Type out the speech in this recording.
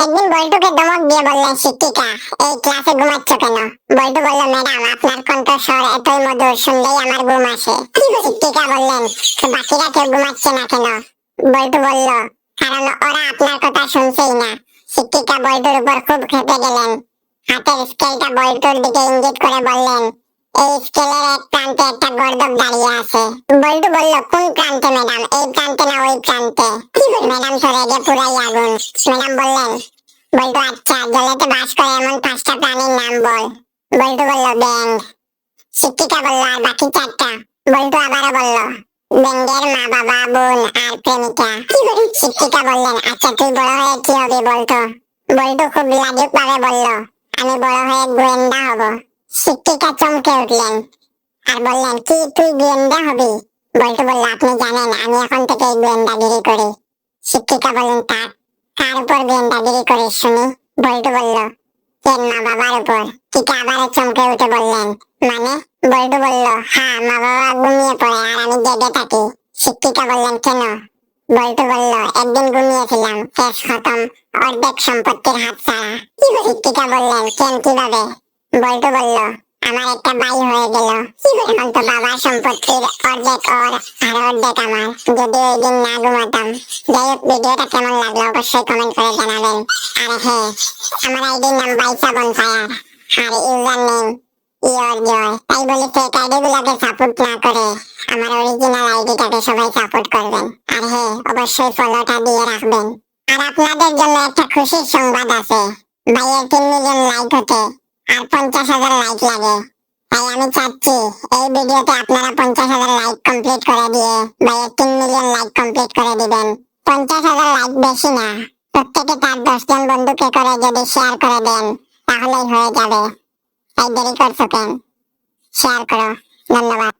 একদিন বল্টুকে ধমক দিয়ে বললেন শিক্ষিকা, এই ক্লাসে ঘুমাচ্ছ কেন? বল্টু বলল, ম্যাডাম আপনার কণ্ঠস্বর এতই মধুর, শুনলেই আমার ঘুম আসে। শিক্ষিকা বললেন, তো বাকিরা কেউ ঘুমাচ্ছে না কেন? বল্টু বলল, কারণ ওরা আপনার কথা শুনছেই না। শিক্ষিকা বল্টুর উপর খুব খেপে গেলেন। হাতের স্কেলটা বল্টুর দিকে ইঙ্গিত করে বললেন, এই স্কেলের এক প্রান্তে একটা গর্দভ দাঁড়িয়ে আছে। বল্টু বলল, কোন প্রান্তে ম্যাডাম? এই প্রান্তে না ওই প্রান্তে? ম্যাডাম তো রেগে পুরাই আগুন। ম্যাডাম বললেন, বল্টু আচ্ছা, জলেতে বাস করে এমন 5টা প্রাণীর নাম বল। বল্টু বলল, ব্যাঙ। শিক্ষিকা বলল, আর বাকি 4টা? বল্টু আবারও বলল, ব্যাঙের মা, বাবা, বোন আর প্রেমিকা। শিক্ষিকা বললেন, আচ্ছা তুই বড় হয়ে কি হবি বলতো? বল্টু খুব লাজুক ভাবে বলল, আমি বড় হয়ে গোয়েন্দা হব। শিক্ষিকা চমকে উঠলেন আর বললেন, কি তুই গোয়েন্দা হবি? বল্টু বলল, আপনি জানেন আমি এখন থেকেই গোয়েন্দাগিরি করি। শিক্ষিকা বললেন, কার উপর গোয়েন্দাগিরি করিস শুনি? বল্টু বলল, এর মা বাবার উপর। টিকা আবারও চমকে উঠে বললেন, মানে? বল্টু বলল, হ্যাঁ, মা বাবা ঘুমিয়ে পড়ে আর আমি জেগে থাকি। শিক্ষিকা বললেন, কেন? বল্টু বলল, একদিন ঘুমিয়েছিলাম, কেস খতম, অর্ধেক সম্পত্তির হাত ছাড়া। শিক্ষিকা বললেন, কেন, কিভাবে? বল্টু বলল, আমার একটা ভাই হয়ে গেল। এখন তো বাবার সম্পত্তির অর্ধেক ওর আর অর্ধেক আমার। যদি ওই দিন না ঘুমাতাম। যাই হোক, ভিডিওটা কেমন লাগলো অবশ্যই কমেন্ট করে জানাবেন। আর হ্যাঁ, আমার আইডির নাম বাইসা বনফায়ার আর ইউজার নেম ইয়র জয়। তাই বলি ফেক আইডি গুলোকে সাপোর্ট না করে আমার অরিজিনাল আইডিটাকে সবাই সাপোর্ট করবেন। আর হ্যাঁ, অবশ্যই ফলোটা দিয়ে রাখবেন। আর আপনাদের জন্য একটা খুশির সংবাদ আছে। ভাইয়ের 3 মিলিয়ন লাইক হতে আর 50,000 লাইক লাগে। তাই আমি চাচ্ছি এই ভিডিওতে আপনারা 50,000 লাইক কমপ্লিট করে দিয়ে ভাইয়ের 3 মিলিয়ন লাইক কমপ্লিট করে দিবেন। 50,000 লাইক বেশি না, প্রত্যেকে তার 10 জন বন্ধুকে করে যদি শেয়ার করে দেন তাহলেই হয়ে যাবে। তাই দেরি করছো কেন? শেয়ার করো। ধন্যবাদ।